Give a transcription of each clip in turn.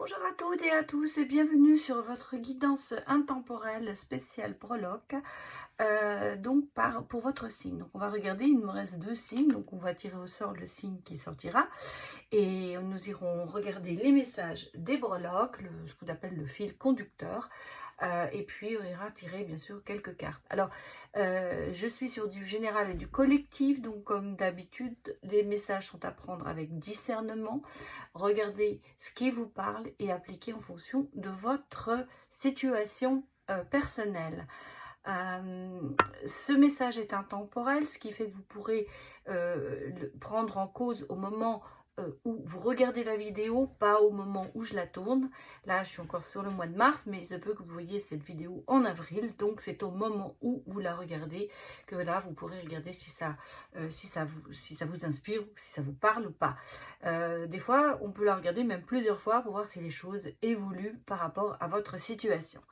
Bonjour à toutes et à tous et bienvenue sur votre guidance intemporelle spéciale breloque, pour votre signe. Donc on va regarder, il me reste 2 signes, donc on va tirer au sort le signe qui sortira et nous irons regarder les messages des breloques, ce qu'on appelle le fil conducteur. Et puis on ira tirer bien sûr quelques cartes. Alors je suis sur du général et du collectif, donc comme d'habitude les messages sont à prendre avec discernement. Regardez ce qui vous parle et appliquez en fonction de votre situation personnelle. Ce message est intemporel, ce qui fait que vous pourrez le prendre en cause au moment où vous regardez la vidéo, pas au moment où je la tourne. Là, je suis encore sur le mois de mars, mais il se peut que vous voyez cette vidéo en avril. Donc, c'est au moment où vous la regardez que là, vous pourrez regarder si ça vous inspire, si ça vous parle ou pas. Des fois, on peut la regarder même plusieurs fois pour voir si les choses évoluent par rapport à votre situation.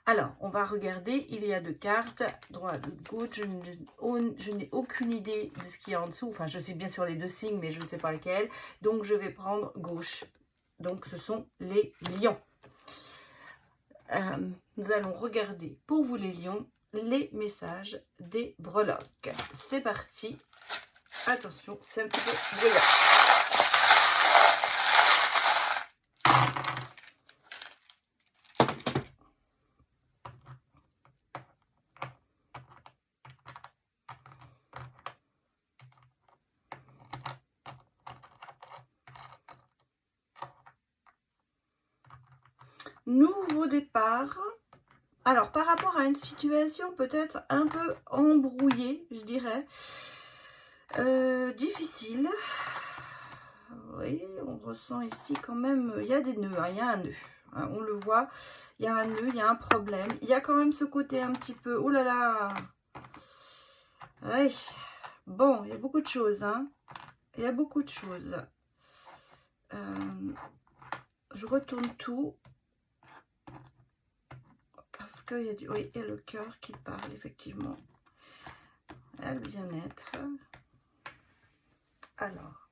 Alors, on va regarder, il y a 2 cartes, droite, gauche, je n'ai aucune idée de ce qu'il y a en dessous. Enfin, je sais bien sûr les 2 signes, mais je ne sais pas lesquels. Donc, je vais prendre gauche. Donc, ce sont les lions. Nous allons regarder pour vous les lions, les messages des breloques. C'est parti. Attention, c'est un petit peu bruyant. Nouveau départ. Alors, par rapport à une situation peut-être un peu embrouillée, je dirais, difficile. Oui, on ressent ici quand même, il y a des nœuds, hein, il y a un nœud. Hein, on le voit, il y a un nœud, il y a un problème. Il y a quand même ce côté un petit peu, oh là là. Oui, bon, il y a beaucoup de choses, hein. Il y a beaucoup de choses. Je retourne tout. Parce qu'il y a oui, il y a le cœur qui parle, effectivement. Il y a le bien-être. Alors,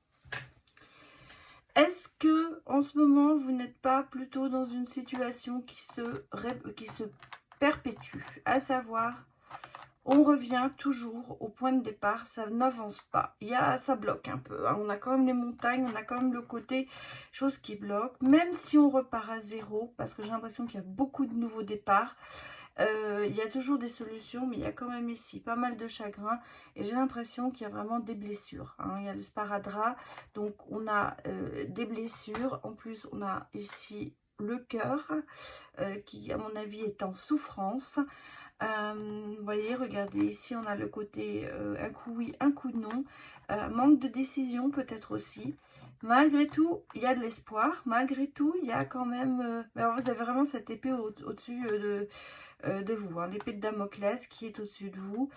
est-ce que en ce moment, vous n'êtes pas plutôt dans une situation qui se perpétue, à savoir, on revient toujours au point de départ, ça n'avance pas. Ça bloque un peu. Hein. On a quand même les montagnes, on a quand même le côté chose qui bloque. Même si on repart à zéro, parce que j'ai l'impression qu'il y a beaucoup de nouveaux départs, il y a toujours des solutions, mais il y a quand même ici pas mal de chagrin. Et j'ai l'impression qu'il y a vraiment des blessures. Hein. Il y a le sparadrap, donc on a des blessures. En plus, on a ici le cœur qui, à mon avis, est en souffrance. Vous voyez, regardez, ici on a le côté un coup oui, un coup non. Manque de décision peut-être aussi. Malgré tout, il y a de l'espoir. Malgré tout, il y a quand même... alors vous avez vraiment cette épée au-dessus de vous. Hein, l'épée de Damoclès qui est au-dessus de vous.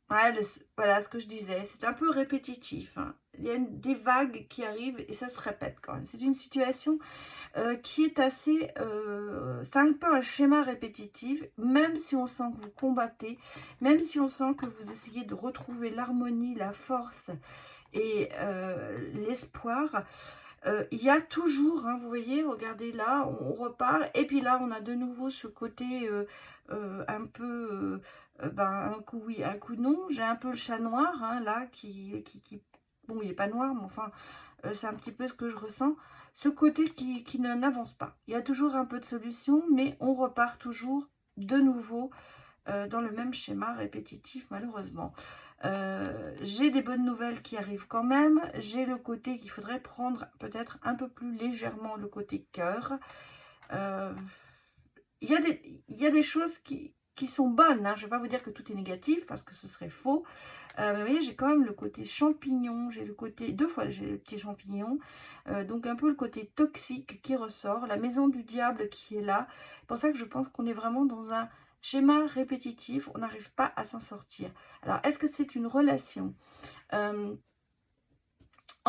Ouais, voilà ce que je disais. C'est un peu répétitif. Hein. Il y a des vagues qui arrivent et ça se répète quand même. C'est une situation qui est assez... c'est un peu un schéma répétitif, même si on sent que vous combattez, même si on sent que vous essayez de retrouver l'harmonie, la force et l'espoir. Il y a toujours, hein, vous voyez, regardez là, on repart, et puis là, on a de nouveau ce côté un peu, un coup oui, un coup non. J'ai un peu le chat noir, hein, là, bon, il n'est pas noir, mais enfin, c'est un petit peu ce que je ressens. Ce côté qui n'avance pas. Il y a toujours un peu de solution, mais on repart toujours de nouveau dans le même schéma répétitif, malheureusement. J'ai des bonnes nouvelles qui arrivent quand même. J'ai le côté qu'il faudrait prendre peut-être un peu plus légèrement, le côté cœur. Il y a des choses qui sont bonnes. Hein. Je ne vais pas vous dire que tout est négatif parce que ce serait faux. Mais vous voyez, j'ai quand même le côté champignon. J'ai le côté, 2 fois j'ai le petit champignon. Donc un peu le côté toxique qui ressort. La maison du diable qui est là. C'est pour ça que je pense qu'on est vraiment dans un schéma répétitif. On n'arrive pas à s'en sortir. Alors, est-ce que c'est une relation? En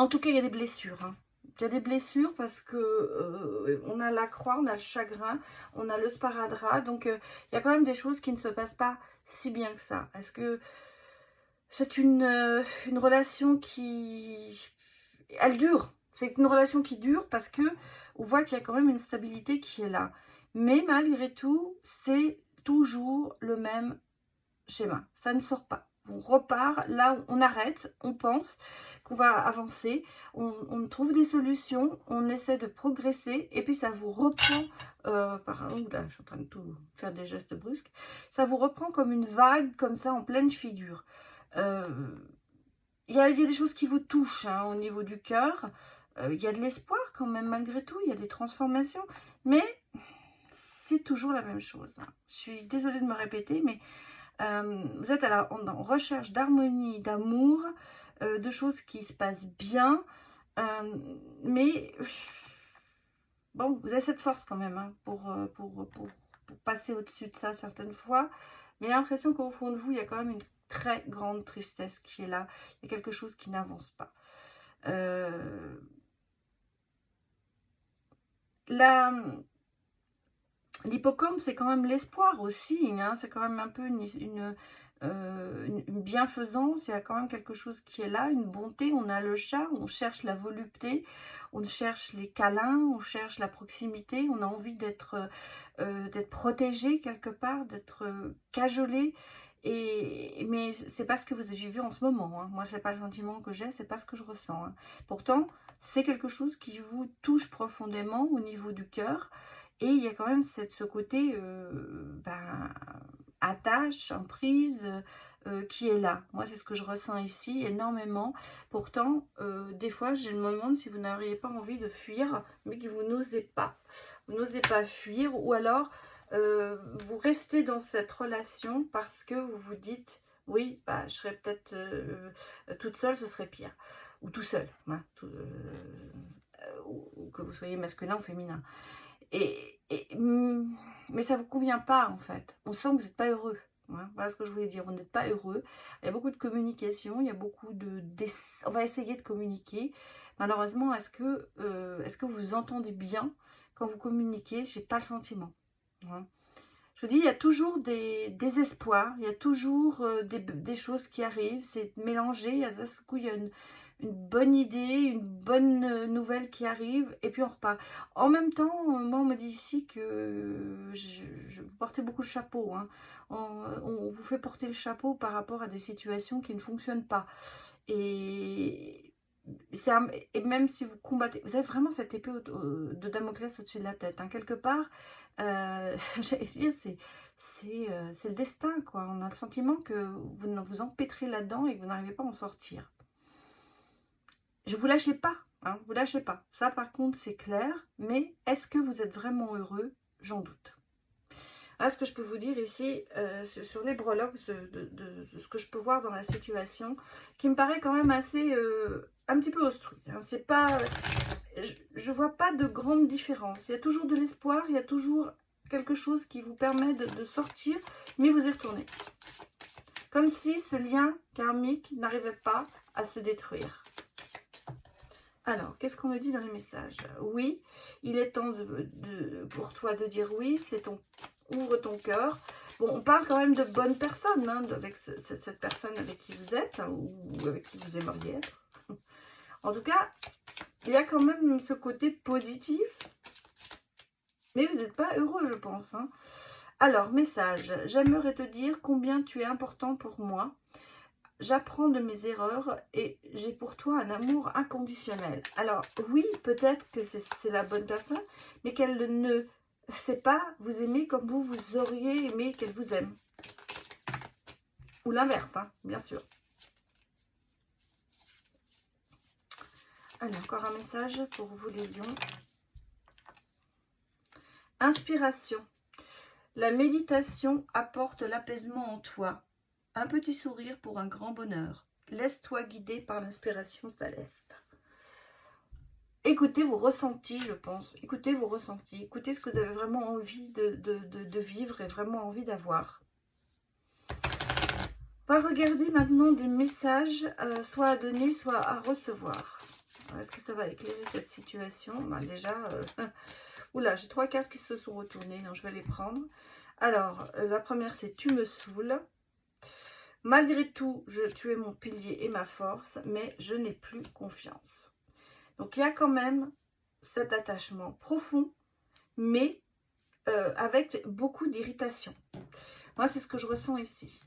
tout cas, il y a des blessures. Hein. Il y a des blessures parce que on a la croix, on a le chagrin, on a le sparadrap. Donc, il y a quand même des choses qui ne se passent pas si bien que ça. Est-ce que c'est une relation qui... Elle dure. C'est une relation qui dure parce que on voit qu'il y a quand même une stabilité qui est là. Mais malgré tout, c'est toujours le même schéma. Ça ne sort pas. On repart, là on arrête, on pense qu'on va avancer, on trouve des solutions, on essaie de progresser et puis ça vous reprend, là je suis en train de tout faire des gestes brusques, ça vous reprend comme une vague comme ça en pleine figure. Il y a des choses qui vous touchent hein, au niveau du cœur, il y a de l'espoir quand même malgré tout, il y a des transformations, mais c'est toujours la même chose. Hein. Je suis désolée de me répéter, mais vous êtes en recherche d'harmonie, d'amour, de choses qui se passent bien, mais bon, vous avez cette force quand même hein, pour passer au-dessus de ça certaines fois, mais l'impression qu'au fond de vous, il y a quand même une très grande tristesse qui est là, il y a quelque chose qui n'avance pas. L'hippocampe, c'est quand même l'espoir aussi, hein, c'est quand même un peu une bienfaisance, il y a quand même quelque chose qui est là, une bonté, on a le chat, on cherche la volupté, on cherche les câlins, on cherche la proximité, on a envie d'être protégé quelque part, d'être cajolé, mais c'est pas ce que vous vivez en ce moment, hein. Moi c'est pas le sentiment que j'ai, c'est pas ce que je ressens, hein. Pourtant, c'est quelque chose qui vous touche profondément au niveau du cœur, et il y a quand même ce côté attache, emprise qui est là. Moi, c'est ce que je ressens ici énormément. Pourtant, des fois, je me demande si vous n'auriez pas envie de fuir, mais que vous n'osez pas. Vous n'osez pas fuir, ou alors vous restez dans cette relation parce que vous vous dites, oui, bah, je serais peut-être toute seule, ce serait pire. Ou tout seul, hein, ou que vous soyez masculin ou féminin. Mais ça ne vous convient pas en fait. On sent que vous n'êtes pas heureux. Hein. Voilà ce que je voulais dire. Vous n'êtes pas heureux. Il y a beaucoup de communication. Il y a beaucoup on va essayer de communiquer. Malheureusement, est-ce que vous vous entendez bien quand vous communiquez? Je n'ai pas le sentiment. Hein. Je vous dis, il y a toujours des espoirs. Il y a toujours des choses qui arrivent. C'est mélangé. À ce coup, il y a une bonne idée, une bonne nouvelle qui arrive, et puis on repart. En même temps, moi on me dit ici que je portais beaucoup le chapeau, hein. On vous fait porter le chapeau par rapport à des situations qui ne fonctionnent pas. Et, et même si vous combattez, vous avez vraiment cette épée de Damoclès au-dessus de la tête, hein. Quelque part, j'allais dire, c'est le destin, quoi. On a le sentiment que vous vous empêtrez là-dedans et que vous n'arrivez pas à en sortir. Je vous lâchez pas, hein, vous lâchez pas. Ça, par contre, c'est clair. Mais est-ce que vous êtes vraiment heureux? J'en doute. Voilà ce que je peux vous dire ici sur les breloques de ce que je peux voir dans la situation, qui me paraît quand même assez, un petit peu obstrue. Hein. C'est pas, je vois pas de grande différence. Il y a toujours de l'espoir, il y a toujours quelque chose qui vous permet de sortir, mais vous y retournez. Comme si ce lien karmique n'arrivait pas à se détruire. Alors, qu'est-ce qu'on me dit dans les messages? Oui, il est temps pour toi de dire oui, ouvre ton cœur. Bon, on parle quand même de bonnes personnes, hein, avec cette personne avec qui vous êtes, hein, ou avec qui vous aimeriez être. En tout cas, il y a quand même ce côté positif, mais vous n'êtes pas heureux, je pense. Hein. Alors, message, j'aimerais te dire combien tu es important pour moi. J'apprends de mes erreurs et j'ai pour toi un amour inconditionnel. Alors oui, peut-être que c'est la bonne personne, mais qu'elle ne sait pas vous aimer comme vous auriez aimé qu'elle vous aime. Ou l'inverse, hein, bien sûr. Allez, encore un message pour vous les lions. Inspiration. La méditation apporte l'apaisement en toi. Un petit sourire pour un grand bonheur. Laisse-toi guider par l'inspiration céleste. Écoutez vos ressentis, je pense. Écoutez vos ressentis. Écoutez ce que vous avez vraiment envie de vivre et vraiment envie d'avoir. On va regarder maintenant des messages, soit à donner, soit à recevoir. Est-ce que ça va éclairer cette situation? Ben déjà, oula, j'ai 3 cartes qui se sont retournées. Donc je vais les prendre. Alors, la première, c'est « Tu me saoules ». Malgré tout, tu es mon pilier et ma force, mais je n'ai plus confiance. Donc, il y a quand même cet attachement profond, mais avec beaucoup d'irritation. Moi, c'est ce que je ressens ici.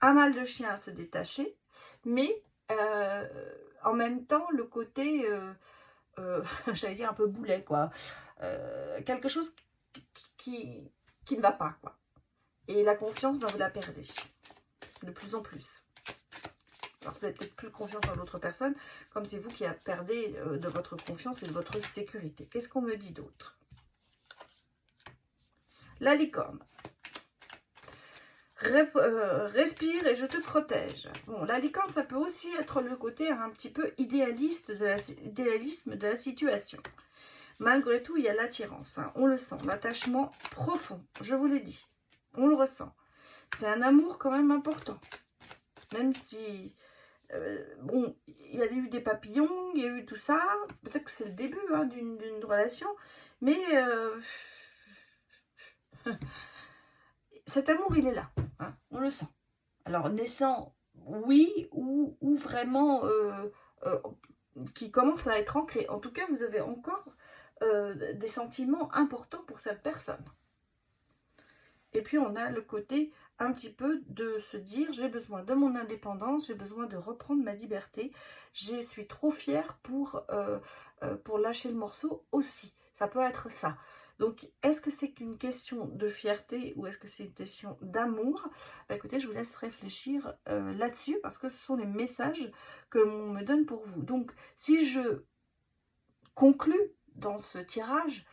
Un mal de chien à se détacher, mais en même temps, le côté, j'allais dire un peu boulet, quoi. Quelque chose qui ne va pas, quoi. Et la confiance, ben, vous la perdez de plus en plus. Alors, vous n'avez peut-être plus confiance en l'autre personne, comme c'est vous qui perdez de votre confiance et de votre sécurité. Qu'est-ce qu'on me dit d'autre? La licorne. Respire et je te protège. Bon, la licorne, ça peut aussi être le côté un petit peu idéalisme de la situation. Malgré tout, il y a l'attirance, hein, on le sent, l'attachement profond, je vous l'ai dit, on le ressent. C'est un amour quand même important, même si, bon, il y a eu des papillons, il y a eu tout ça, peut-être que c'est le début hein, d'une relation, mais cet amour, il est là, hein, on le sent. Alors, naissant, oui, ou vraiment qui commence à être ancré. En tout cas, vous avez encore des sentiments importants pour cette personne. Et puis, on a le côté un petit peu de se dire, j'ai besoin de mon indépendance, j'ai besoin de reprendre ma liberté, je suis trop fière pour lâcher le morceau aussi. Ça peut être ça. Donc, est-ce que c'est qu'une question de fierté ou est-ce que c'est une question d'amour? Bah, écoutez, je vous laisse réfléchir là-dessus parce que ce sont les messages que l'on me donne pour vous. Donc, si je conclus dans ce tirage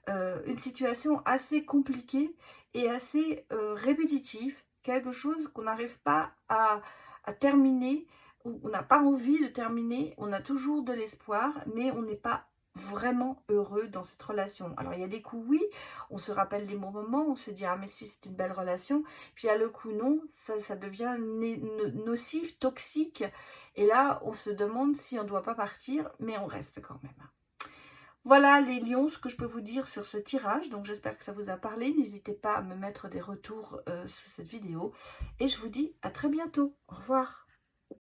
une situation assez compliquée et assez répétitive, quelque chose qu'on n'arrive pas à terminer, ou on n'a pas envie de terminer, on a toujours de l'espoir, mais on n'est pas vraiment heureux dans cette relation. Alors, il y a des coups, oui, on se rappelle les bons moments, on se dit, ah mais si, c'est une belle relation. Puis, il y a le coup, non, ça devient nocif, toxique. Et là, on se demande si on ne doit pas partir, mais on reste quand même. Voilà les lions, ce que je peux vous dire sur ce tirage. Donc, j'espère que ça vous a parlé. N'hésitez pas à me mettre des retours sous cette vidéo. Et je vous dis à très bientôt. Au revoir.